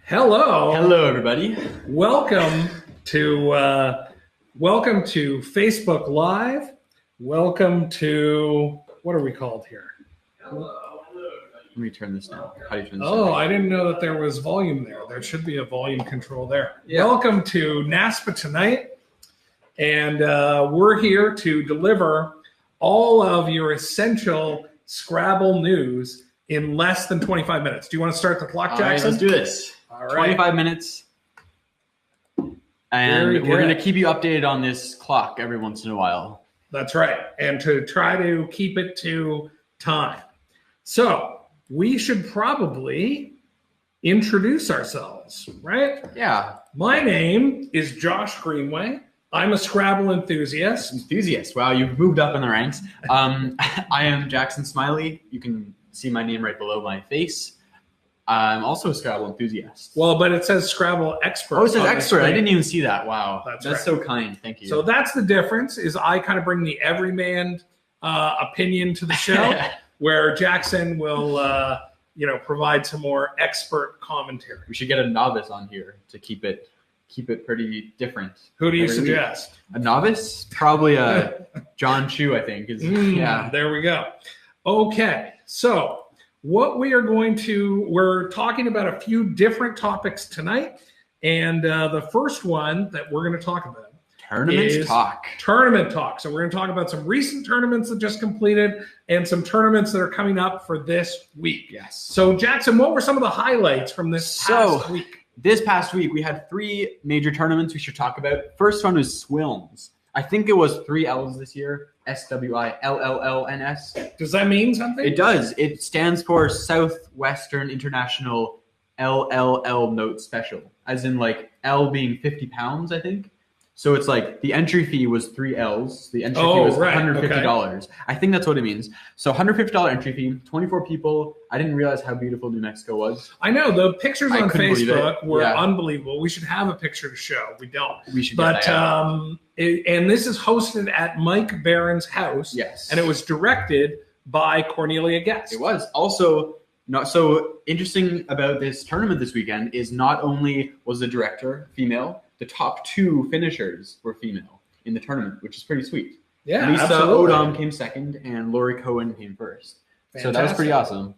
Hello. Hello, everybody. Welcome to Facebook Live. Welcome to what are we called here? Let me turn this down. How do you turn this Oh, down? I didn't know that there was volume there. There should be a volume control there. Yeah. Welcome to NASPA Tonight, and we're here to deliver all of your essential Scrabble news in less than 25 minutes. Do you want to start the clock, All right, Jackson? let's do this. All right. 25 minutes. And Very we're going to good. keep you updated on this clock every once in a while. That's right. And to try to keep it to time. So we should probably introduce ourselves, right? Yeah. My name is Josh Greenway. I'm a Scrabble enthusiast. Enthusiast. Wow, you've moved up in the ranks. I am Jackson Smylie. You can see my name right below my face. I'm also a Scrabble enthusiast. Well, but it says Scrabble expert. Oh, it says on the expert. I screen. didn't even see that. Wow. That's That's right. so kind. Thank you. So that's the difference, is I kind of bring the everyman opinion to the show, where Jackson will provide some more expert commentary. we should get a novice on here to keep it pretty different. Who do you every week. suggest? A novice? Probably a John Chu, I think. Yeah. There we go. Okay, so what we're talking about a few different topics tonight, and the first one that we're going to talk about Tournament talk. Tournament talk. So we're going to talk about some recent tournaments that just completed and some tournaments that are coming up for this week. Yes. So Jackson, what were some of the highlights from this past week? This past week, we had 3 major tournaments we should talk about. First one was Swilms. I think it was 3 L's this year. SWILLLNS. Does that mean something? It does. It stands for Southwestern International LLL Note Special, as in like L being 50 pounds, I think. So it's like the entry fee was 3 L's. The entry fee was $150. Okay. I think that's what it means. So $150 entry fee, 24 people. I didn't realize how beautiful New Mexico was. I know the pictures I on couldn't believe Facebook it. were Yeah. unbelievable. We should have a picture to show. We don't. We should But get that. and this is hosted at Mike Barron's house. Yes. And it was directed by Cornelia Guest. It was. Also, not so interesting about this tournament this weekend is not only was the director female, the top 2 finishers were female in the tournament, which is pretty sweet. Yeah, Lisa absolutely. Odom came second, and Lori Cohen came first. So that was pretty Fantastic. awesome.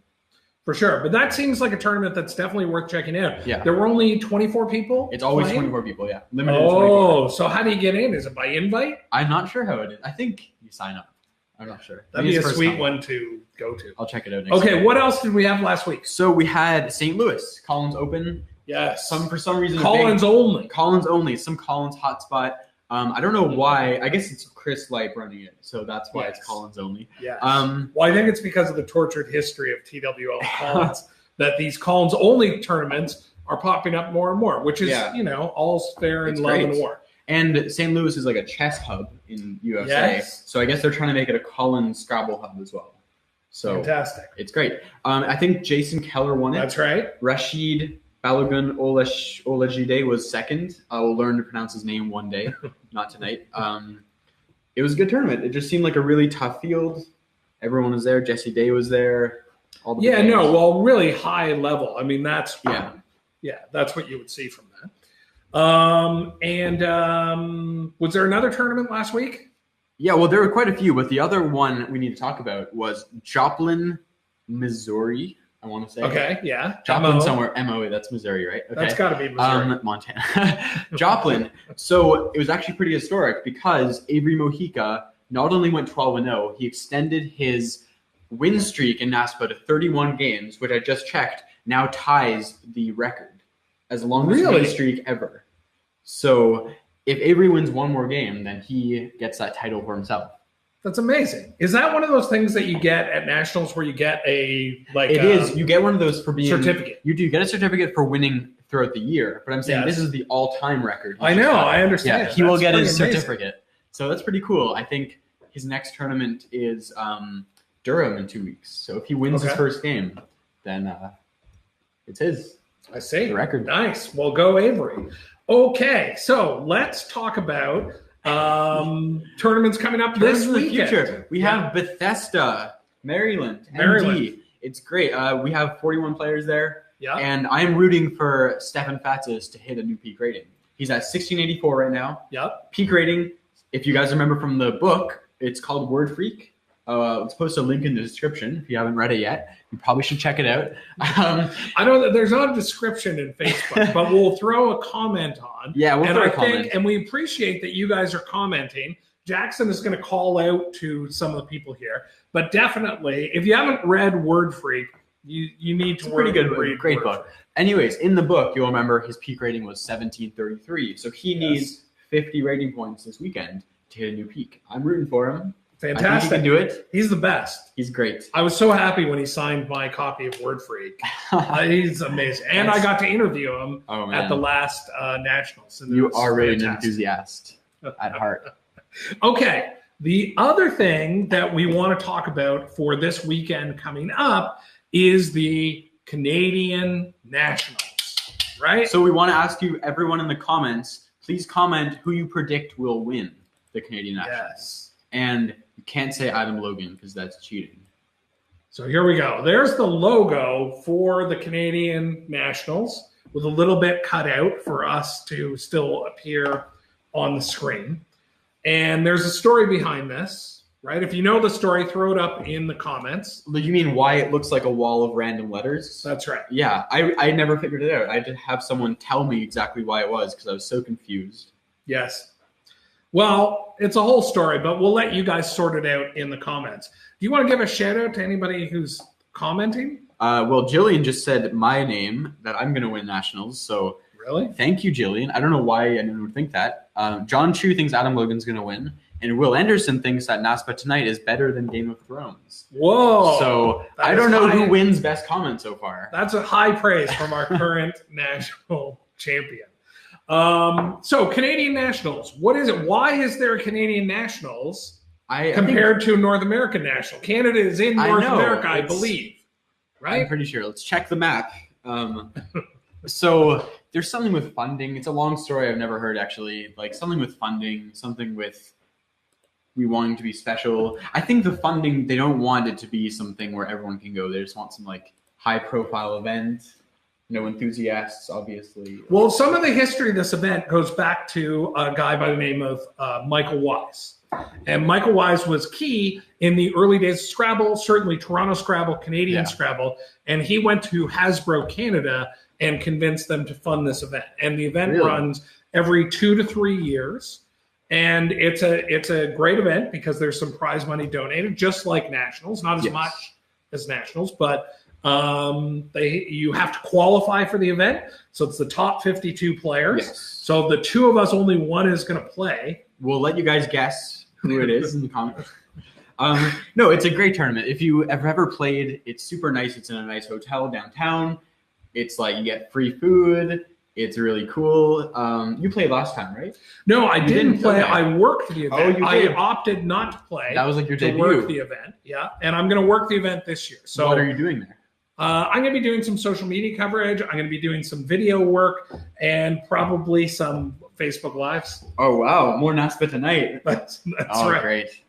For sure. But that seems like a tournament that's definitely worth checking out. Yeah. There were only 24 people. It's always playing? 24 people, yeah. Limited to 24. So how do you get in? Is it by invite? I'm not sure how it is. I think you sign up. I'm not sure. That'd Maybe be a it's first sweet time. one to go to. I'll check it out next Okay, week. what else did we have last week? So we had St. Louis, Collins Open. Yes. For some reason, Collins only. Collins only, some Collins hotspot. I don't know why. I guess it's Chris Light running it, so that's why Yes. it's Collins only. Yes. Um, Well, I think it's because of the tortured history of TWL Collins that these Collins only tournaments are popping up more and more, which is, Yeah. all's fair in It's love great. and war. And St. Louis is like a chess hub in USA, Yes. so I guess they're trying to make it a Collins Scrabble hub as well. So Fantastic. it's great. I think Jason Keller won it. That's right. Rashid Balogun Olajide was second. I will learn to pronounce his name one day, not tonight. It was a good tournament. It just seemed like a really tough field. Everyone was there. Jesse Day was there. All the big names. Really high level. I mean, that's that's what you would see from that. Was there another tournament last week? Yeah, well, there were quite a few, but the other one we need to talk about was Joplin, Missouri, I want to say. Okay, yeah. Joplin MO. somewhere. MO, that's Missouri, right? Okay. That's got to be Missouri. Montana. Joplin. So it was actually pretty historic because Avery Mojica not only went 12-0, he extended his win streak in NASPA to 31 games, which I just checked, now ties the record as longest Really? win streak ever. So if Avery wins one more game, then he gets that title for himself. That's amazing. Is that one of those things that you get at nationals where you get a It is. You get one of those for being certificate? You do get a certificate for winning throughout the year, but I'm saying Yes. this is the all-time record. I know. I understand. Yeah, he will That's get his pretty amazing. certificate. So that's pretty cool. I think his next tournament is Durham in 2 weeks. So if he wins his Okay. first game, then it's his. I see. The record. Nice. Well, go Avery. Okay, so let's talk about tournaments coming up this In the weekend. future, we have Bethesda, Maryland, Maryland. MD. It's great. We have 41 players there. Yeah. And I'm rooting for Stefan Fatsis to hit a new peak rating. He's at 1684 right now. Yep. Peak rating, if you guys remember from the book, it's called Word Freak. Let's post a link in the description if you haven't read it yet. You probably should check it out. I know that there's not a description in Facebook, but we'll throw a comment on. Yeah, we'll throw a comment. And we appreciate that you guys are commenting. Jackson is going to call out to some of the people here, but definitely, if you haven't read Word Freak, you need to. It's a pretty good, great book. Anyways, in the book, you'll remember his peak rating was 1733, so he needs 50 rating points this weekend to hit a new peak. I'm rooting for him. Fantastic. I think he can do it. He's the best. He's great. I was so happy when he signed my copy of Word Freak. He's amazing. And I got to interview him at the last Nationals. And you are really an enthusiast at heart. Okay. The other thing that we want to talk about for this weekend coming up is the Canadian Nationals, right? So we want to ask you, everyone in the comments, please comment who you predict will win the Canadian Nationals. Yes. And you can't say Adam Logan because that's cheating. So here we go. There's the logo for the Canadian Nationals with a little bit cut out for us to still appear on the screen. And there's a story behind this, right? If you know the story, throw it up in the comments. You mean why it looks like a wall of random letters? That's right. Yeah, I never figured it out. I did have someone tell me exactly why it was because I was so confused. Yes. Well, it's a whole story, but we'll let you guys sort it out in the comments. Do you want to give a shout out to anybody who's commenting? Well, Jillian just said my name that I'm going to win Nationals. So really, thank you, Jillian. I don't know why anyone would think that. John Chu thinks Adam Logan's going to win. And Will Anderson thinks that NASPA Tonight is better than Game of Thrones. Whoa. So I don't know who wins best comment so far. That's a high praise from our current national champion. So Canadian Nationals, what is it? Why is there a Canadian Nationals compared to North American National? Canada is in North America, I believe, right? I'm pretty sure. Let's check the map. So there's something with funding. It's a long story I've never heard, actually. Like something with funding, something with we wanting to be special. I think the funding, they don't want it to be something where everyone can go. They just want some like high-profile event. No enthusiasts, obviously. Well, some of the history of this event goes back to a guy by the name of Michael Wise. And Michael Wise was key in the early days of Scrabble, certainly Toronto Scrabble, Canadian Scrabble. And he went to Hasbro Canada and convinced them to fund this event. And the event runs every 2 to 3 years. And it's a great event because there's some prize money donated, just like Nationals, not as much as Nationals, but you have to qualify for the event. So it's the top 52 players. Yes. So the two of us, only one is going to play. We'll let you guys guess who it is in the comments. No, it's a great tournament. If you have ever played, it's super nice. It's in a nice hotel downtown. It's like you get free food. It's really cool. You played last time, right? No, I didn't play. Okay. I worked the event. Oh, you did? I opted not to play. That was like your debut. Work the event, yeah. And I'm going to work the event this year. So what are you doing there? I'm going to be doing some social media coverage. I'm going to be doing some video work and probably some Facebook Lives. Oh, wow. More NASPA Tonight. That's right. Great.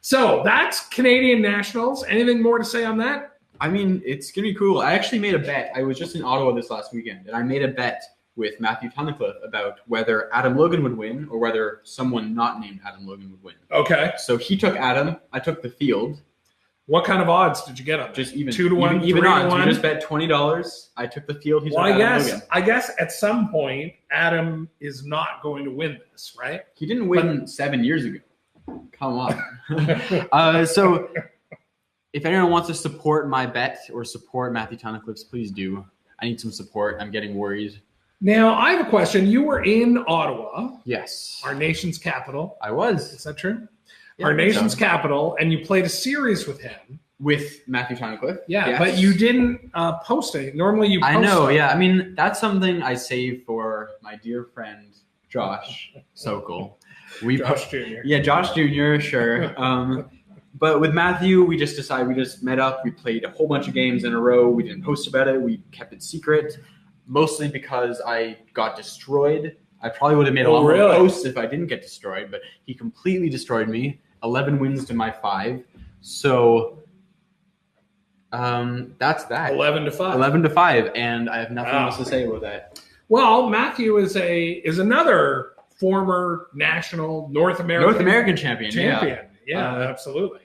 So that's Canadian Nationals. Anything more to say on that? I mean, it's going to be cool. I actually made a bet. I was just in Ottawa this last weekend, and I made a bet with Matthew Tunnicliffe about whether Adam Logan would win or whether someone not named Adam Logan would win. Okay. So he took Adam. I took the field. What kind of odds did you get on? Just even 2 to 1, even 3 odds. to 1. You just bet $20. I took the field. Well, I guess at some point Adam is not going to win this, right? He didn't win 7 years ago. Come on. So if anyone wants to support my bet or support Matthew Tunnicliffe's, please do. I need some support. I'm getting worried. Now, I have a question. You were in Ottawa. Yes. Our nation's capital. I was. Is that true? Yeah, our nation's capital, and you played a series with him. With Matthew Tunnicliffe? Yeah, yes. But you didn't post it. Normally you post I know, stuff. Yeah. I mean, that's something I save for my dear friend, Josh Sokol. Josh Jr. Yeah, Josh Jr., sure. But with Matthew, we just met up. We played a whole bunch of games in a row. We didn't post about it. We kept it secret, mostly because I got destroyed. I probably would have made a lot more posts if I didn't get destroyed, but he completely destroyed me. 11 wins to my 5. So That's that. 11-5. 11-5, and I have nothing else to say about that. Well, Matthew is another former national North American champion. Yeah, absolutely.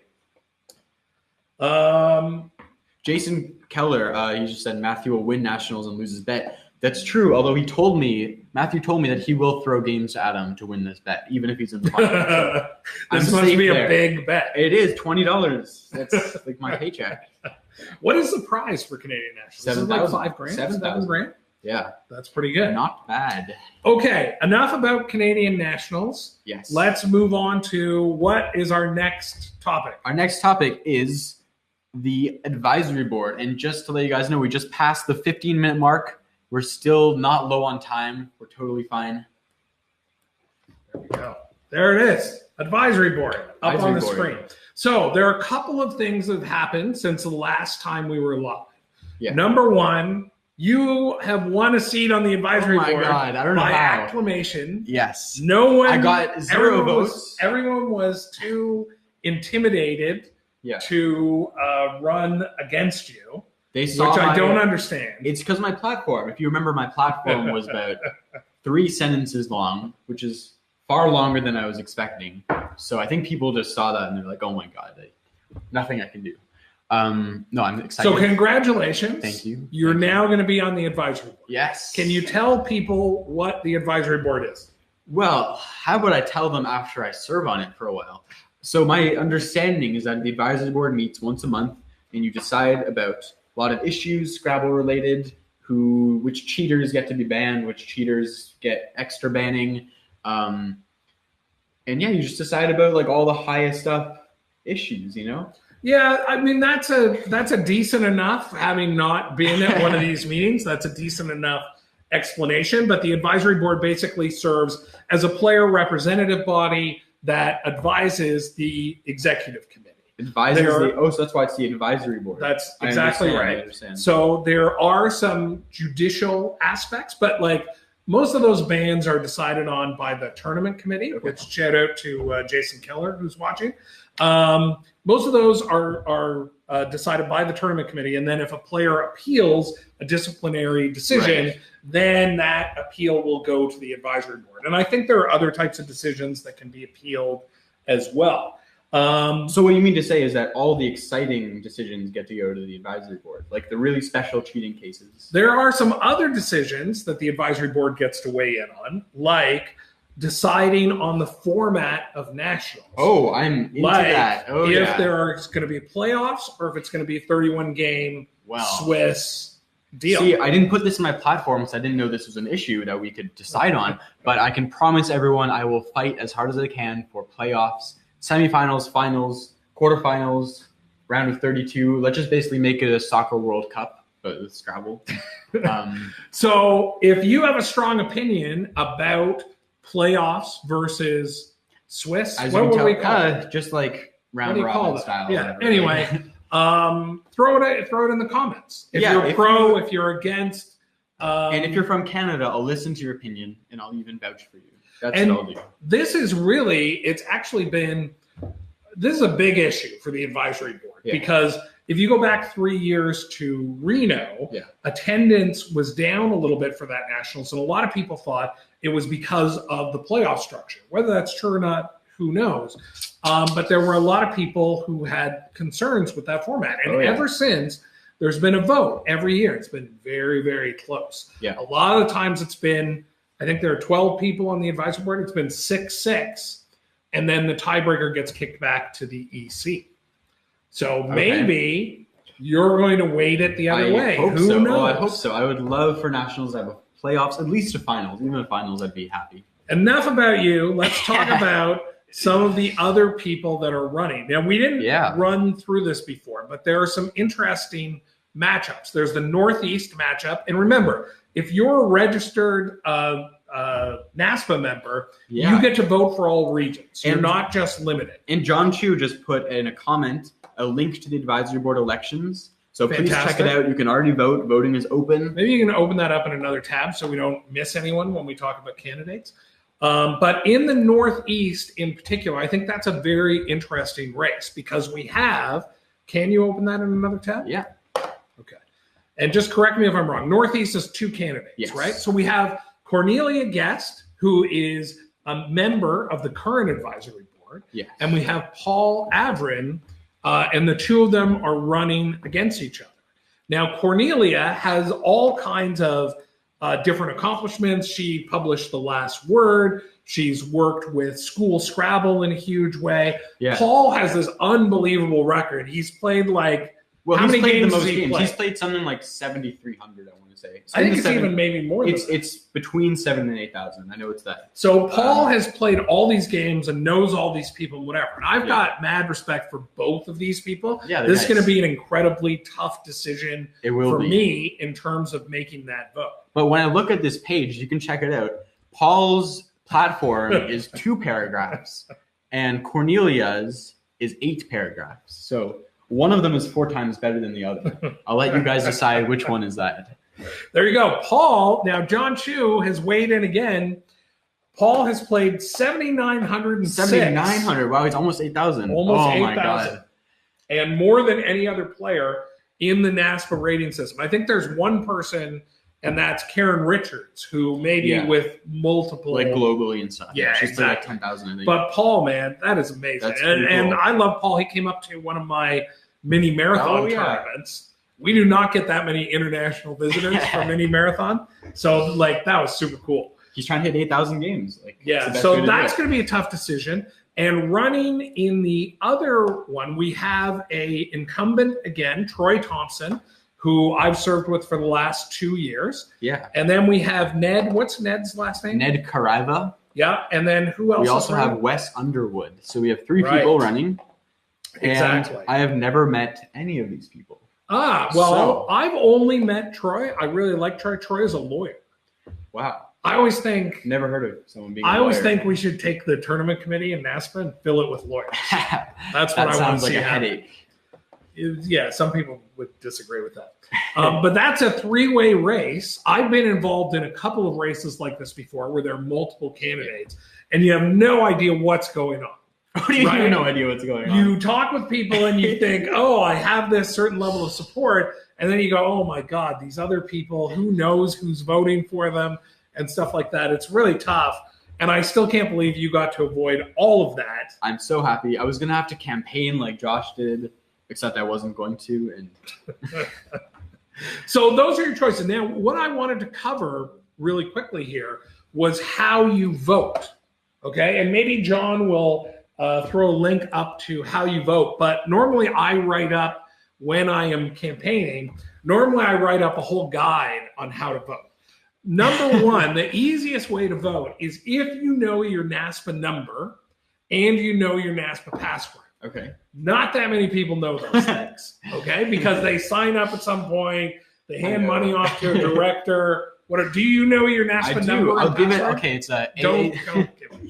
Jason Keller, he just said Matthew will win nationals and lose his bet. That's true. Although Matthew told me that he will throw games to Adam to win this bet, even if he's in the final. So this must be a big bet. It is $20. That's like my paycheck. What is the prize for Canadian nationals? Is it like $5,000? 7,000 $7,000? Yeah, that's pretty good. Not bad. Okay, enough about Canadian nationals. Yes. Let's move on to what is our next topic. Our next topic is the advisory board. And just to let you guys know, we just passed the 15-minute mark. We're still not low on time. We're totally fine. There we go. There it is. Advisory board up on the screen. So there are a couple of things that have happened since the last time we were live. Yeah. Number one, you have won a seat on the advisory board. Oh my God, I don't know by how. Acclamation. Yes. No one. I got 0 votes. Everyone was too intimidated to run against you. They saw which I don't understand. It's because my platform. If you remember, my platform was about 3 sentences long, which is far longer than I was expecting. So I think people just saw that and they're like, "Oh my God, nothing I can do." No, I'm excited. So congratulations. Thank you. You're now going to be on the advisory board. Yes. Can you tell people what the advisory board is? Well, how about I tell them after I serve on it for a while? So my understanding is that the advisory board meets once a month and you decide about a lot of issues, Scrabble related, which cheaters get to be banned, which cheaters get extra banning. And yeah, you just decide about like all the highest up issues, you know? Yeah, I mean that's a decent enough, having not been at one of these meetings, that's a decent enough explanation. But the advisory board basically serves as a player representative body that advises the executive committee. So that's why it's the advisory board. That's exactly right. So there are some judicial aspects, but like most of those bans are decided on by the tournament committee, which shout out to Jason Keller, who's watching. Most of those are decided by the tournament committee. And then if a player appeals a disciplinary decision, then that appeal will go to the advisory board. And I think there are other types of decisions that can be appealed as well. So what you mean to say is that all the exciting decisions get to go to the advisory board, like the really special cheating cases? There are some other decisions that the advisory board gets to weigh in on, like deciding on the format of nationals. Oh, I'm into that. Oh, if there are going to be playoffs or if it's going to be a 31-game Swiss deal. See, I didn't put this in my platform because I didn't know this was an issue that we could decide on, but I can promise everyone I will fight as hard as I can for playoffs, semifinals, finals, quarterfinals, round of 32. Let's just basically make it a soccer World Cup, but with Scrabble. So if you have a strong opinion about playoffs versus Swiss, what would we call it? Just like round robin style. Yeah. Anyway, throw it in the comments. If you're pro, if you're against. And if you're from Canada, I'll listen to your opinion and I'll even vouch for you. That's what I'll do. This is a big issue for the advisory board because if you go back 3 years to Reno, attendance was down a little bit for that nationals. And a lot of people thought it was because of the playoff structure. Whether that's true or not, who knows? But there were a lot of people who had concerns with that format. And ever since, there's been a vote every year. It's been very, very close. Yeah. A lot of times it's been, I think there are 12 people on the advisory board. It's been 6-6. And then the tiebreaker gets kicked back to the EC. So maybe you're going to weight it the other way. Who knows? Oh, I hope so. I would love for nationals to have a playoffs, at least a finals. Even the finals, I'd be happy. Enough about you. Let's talk about some of the other people that are running. Now, we didn't run through this before, but there are some interesting matchups. There's the Northeast matchup. And remember, if you're a registered NASPA member, you get to vote for all regions. You're not just limited. And John Chu just put in a comment a link to the advisory board elections. So please check it out. You can already vote. Voting is open. Maybe you can open that up in another tab so we don't miss anyone when we talk about candidates. But in the Northeast in particular, I think that's a very interesting race because we have, can you open that in another tab? Yeah. Okay. And just correct me if I'm wrong. Northeast is 2 candidates, Yes. right? So we have Cornelia Guest, who is a member of the current advisory board. Yes. And we have Paul Avrin, and the two of them are running against each other. Now, Cornelia has all kinds of different accomplishments. She published The Last Word. She's worked with school Scrabble in a huge way. Yeah. Paul has this unbelievable record. He's played how many games has he played? He's played something like 7,300, I want to say. I think it's even maybe more than that. It's between 7,000 and 8,000. I know it's that. So Paul has played all these games and knows all these people and whatever. And I've got mad respect for both of these people. Yeah, this is going to be an incredibly tough decision for be. me in terms of making that vote. But when I look at this page, you can check it out. Paul's platform is 2 paragraphs, and Cornelia's is 8 paragraphs. So one of them is 4 times better than the other. I'll let you guys decide which one is that. There you go. Paul, now John Chu has weighed in again. Paul has played 7,906. 7,900. Wow, he's almost 8,000. Almost 8,000. My God. And more than any other player in the NASPA rating system. I think there's one person, and that's Karen Richards, who maybe with multiple. Like globally and stuff. Yeah, she's exactly. played like 10,000, I think. But Paul, man, that is amazing. That's And cool. I love Paul. He came up to one of my mini marathon tournaments. We do not get that many international visitors for mini marathon. So, that was super cool. He's trying to hit 8,000 games. So that's going to be a tough decision. And running in the other one, we have a incumbent again, Troy Thompson, who I've served with for the last 2 years. Yeah. And then we have Ned. What's Ned's last name? Ned Caraiva. Yeah. And then who else? We also have Wes Underwood. So we have 3 people running. Exactly. And I have never met any of these people. I've only met Troy. I really like Troy. Troy is a lawyer. Wow. I always think. Never heard of someone being. I always think we should take the tournament committee in NASPA and fill it with lawyers. That's what I want to see. That sounds like a headache. Yeah, some people would disagree with that. But that's a 3-way race. I've been involved in a couple of races like this before where there are multiple candidates, and you have no idea what's going on. What do you have no idea what's going on? You talk with people and you think, oh, I have this certain level of support. And then you go, oh, my God, these other people, who knows who's voting for them and stuff like that. It's really tough. And I still can't believe you got to avoid all of that. I'm so happy. I was going to have to campaign like Josh did, except I wasn't going to. And So those are your choices. Now, what I wanted to cover really quickly here was how you vote. Okay. And maybe John will throw a link up to how you vote. But normally I write up, when I am campaigning, I write up a whole guide on how to vote. Number one, the easiest way to vote is if you know your NASPA number and you know your NASPA password. Okay. Not that many people know those things, okay? Because they sign up at some point, they hand money off to a director. Do you know your NASPA number? I'll give it. Okay, it's a. Don't give it.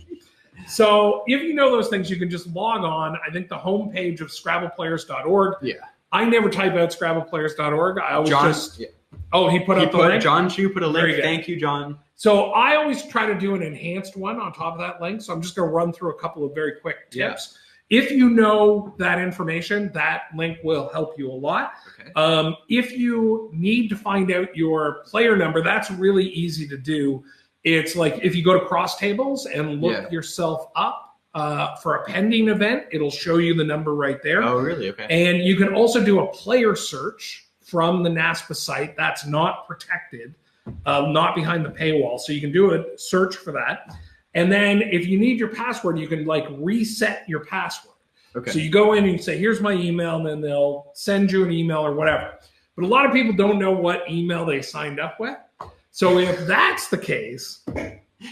So if you know those things, you can just log on. I think the homepage of ScrabblePlayers.org. Yeah. I never type out ScrabblePlayers.org. I always John, Oh, he put up the link? John Chu put a link. Thank you, John. So I always try to do an enhanced one on top of that link. So I'm just going to run through a couple of very quick tips. Yeah. If you know that information, that link will help you a lot. Okay. If you need to find out your player number, that's really easy to do. It's like if you go to Cross Tables and look yourself up for a pending event, it'll show you the number right there. Oh, really? Okay. And you can also do a player search from the NASPA site. That's not protected, not behind the paywall. So you can do a search for that. And then if you need your password, you can reset your password. Okay. So you go in and you say, here's my email, and then they'll send you an email or whatever. But a lot of people don't know what email they signed up with. So if that's the case,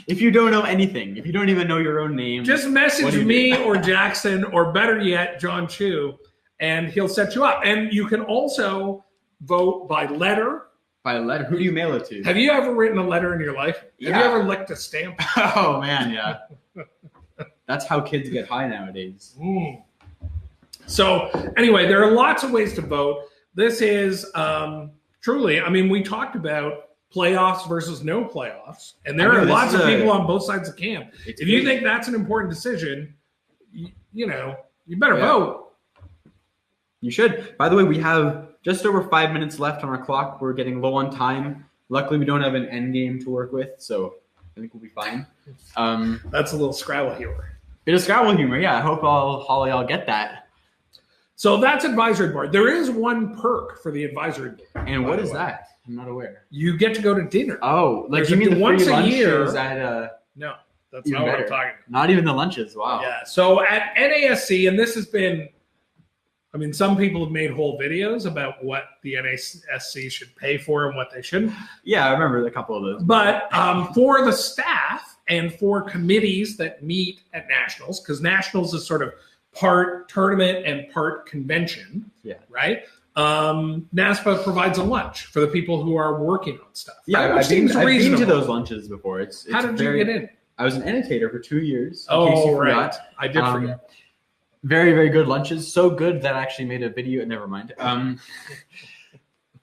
if you don't know anything, if you don't even know your own name, just message me or Jackson, or better yet, John Chu, and he'll set you up. And you can also vote by letter. By letter? Who do you mail it to? Have you ever written a letter in your life? Yeah. Have you ever licked a stamp? Oh, man, yeah. That's how kids get high nowadays. So anyway, there are lots of ways to vote. This is truly, we talked about playoffs versus no playoffs, and there are lots of people on both sides of the camp. If you think that's an important decision, you better vote. You should. By the way, we have just over 5 minutes left on our clock. We're getting low on time. Luckily, we don't have an end game to work with, so I think we'll be fine. That's a little Scrabble humor. Bit of Scrabble humor, yeah. I hope Holly, I'll get that. So that's advisory board. There is one perk for the advisory board. And what is that? I'm not aware. You get to go to dinner. Oh, like you mean the once free a lunches year? at No, that's even not what better. I'm talking about. Not even the lunches. Wow. Yeah. So at NASC, and this has been, I mean, some people have made whole videos about what the NASC should pay for and what they shouldn't. Yeah, I remember a couple of those. But for the staff and for committees that meet at nationals, because nationals is sort of part tournament and part convention, right? NASPA provides a lunch for the people who are working on stuff. Yeah, I've been to those lunches before. It's How did you get in? I was an annotator for 2 years. Oh, in case you right. forgot. I did forget. Very, very good lunches. So good that I actually made a video. Never mind. But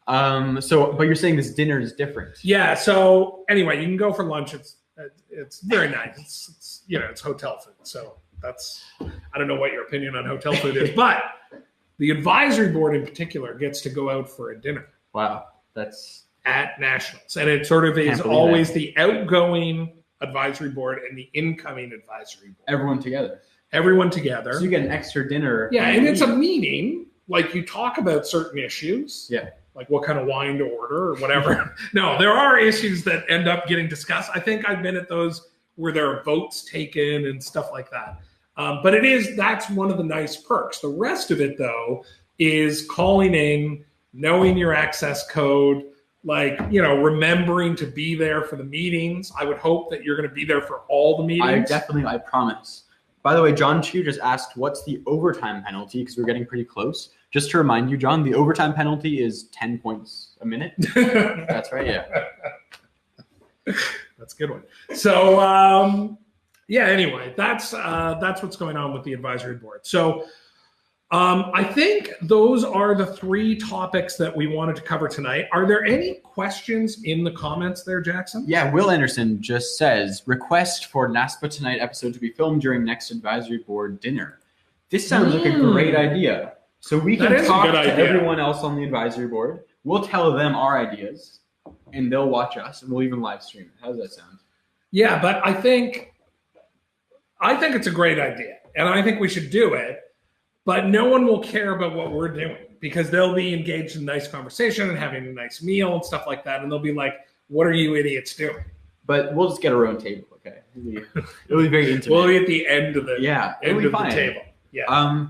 you're saying this dinner is different. Yeah. So anyway, you can go for lunch. It's very nice. It's hotel food. So I don't know what your opinion on hotel food is, but the advisory board in particular gets to go out for a dinner. Wow, that's at nationals, and it sort of is always the outgoing advisory board and the incoming advisory board. Everyone together. So you get an extra dinner. Yeah, and it's a meeting. Like you talk about certain issues. Yeah. Like what kind of wine to order or whatever. No, there are issues that end up getting discussed. I think I've been at those where there are votes taken and stuff like that. But that's one of the nice perks. The rest of it, though, is calling in, knowing your access code, remembering to be there for the meetings. I would hope that you're going to be there for all the meetings. I promise. By the way, John Chu just asked, what's the overtime penalty? Because we're getting pretty close. Just to remind you, John, the overtime penalty is 10 points a minute. That's right, yeah. That's a good one. So, anyway, that's what's going on with the advisory board. So I think those are the 3 topics that we wanted to cover tonight. Are there any questions in the comments there, Jackson? Yeah, Will Anderson just says, request for NASPA Tonight episode to be filmed during next advisory board dinner. This sounds like a great idea. So we can talk to everyone else on the advisory board. We'll tell them our ideas, and they'll watch us, and we'll even live stream it. How does that sound? Yeah, but I think it's a great idea, and I think we should do it. But no one will care about what we're doing because they'll be engaged in nice conversation and having a nice meal and stuff like that. And they'll be like, what are you idiots doing? But we'll just get our own table, okay? It'll be very intimate. We'll be at the end of the, the table. Yeah.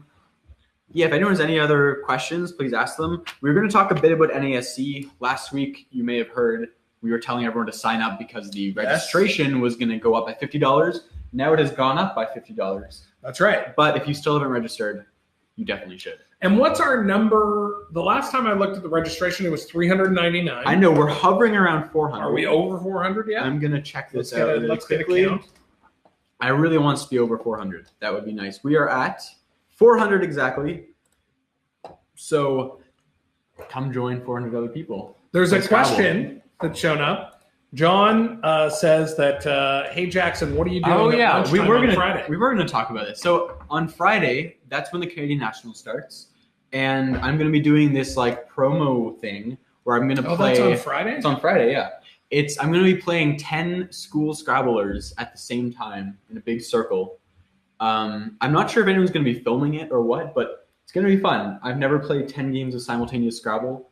If anyone has any other questions, please ask them. We were going to talk a bit about NASC. Last week, you may have heard, we were telling everyone to sign up because the registration was going to go up by $50. Now it has gone up by $50. That's right. But if you still haven't registered, you definitely should. And what's our number? The last time I looked at the registration, it was $399. I know we're hovering around 400. Are we over 400 yet? I'm gonna check this out really quickly. I really want us to be over 400. That would be nice. We are at 400 exactly. So come join 400 other people. There's a question that's shown up. John says that, hey, Jackson, what are you doing at lunchtime on Friday? We were going to talk about this. So on Friday, that's when the Canadian National starts. And I'm going to be doing this promo thing where I'm going to play. That's on Friday? It's on Friday, yeah. I'm going to be playing 10 school Scrabblers at the same time in a big circle. I'm not sure if anyone's going to be filming it or what, but it's going to be fun. I've never played 10 games of simultaneous Scrabble.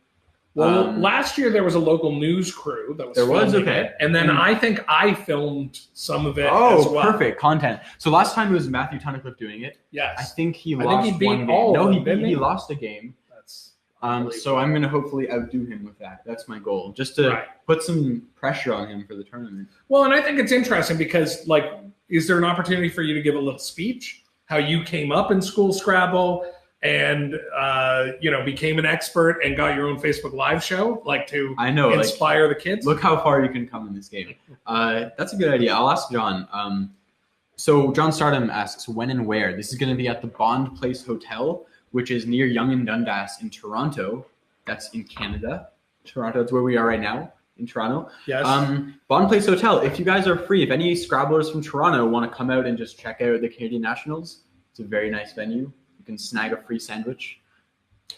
Well, last year there was a local news crew that was filming it, and then I think I filmed some of it as well. Perfect content. So last time it was Matthew Tunnicliffe doing it. Yes. I think he lost one game. He lost a game. So I'm going to hopefully outdo him with that. That's my goal, just to put some pressure on him for the tournament. Well, and I think it's interesting because, is there an opportunity for you to give a little speech, how you came up in school Scrabble, and became an expert and got your own Facebook Live show, to inspire the kids? Look how far you can come in this game. That's a good idea. I'll ask John. So John Stardom asks, when and where? This is going to be at the Bond Place Hotel, which is near Yonge and Dundas in Toronto. That's in Canada. Toronto, that's where we are right now, in Toronto. Yes. Bond Place Hotel, if you guys are free, if any Scrabblers from Toronto want to come out and just check out the Canadian Nationals, it's a very nice venue. You can snag a free sandwich.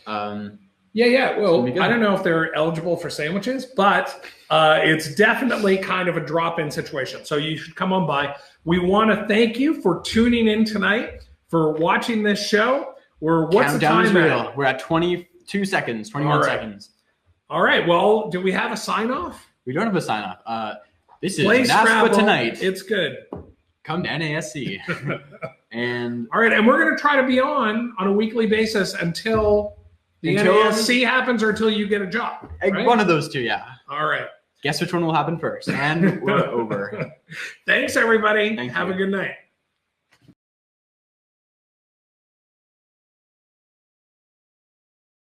Yeah. Well, gonna be good. I don't know if they're eligible for sandwiches, but it's definitely kind of a drop-in situation. So you should come on by. We want to thank you for tuning in tonight, for watching this show. What's the Countdown is time real. at? We're at 22 seconds, 21 seconds. All right. Well, do we have a sign-off? We don't have a sign off. This is Play NASPA Scrabble. Tonight. It's good. Come to NASC. And all right, and we're going to try to be on a weekly basis until the NASC happens or until you get a job. Right? One of those two, yeah. All right. Guess which one will happen first. And we're over. Thanks, everybody. Thank Have you. a good night.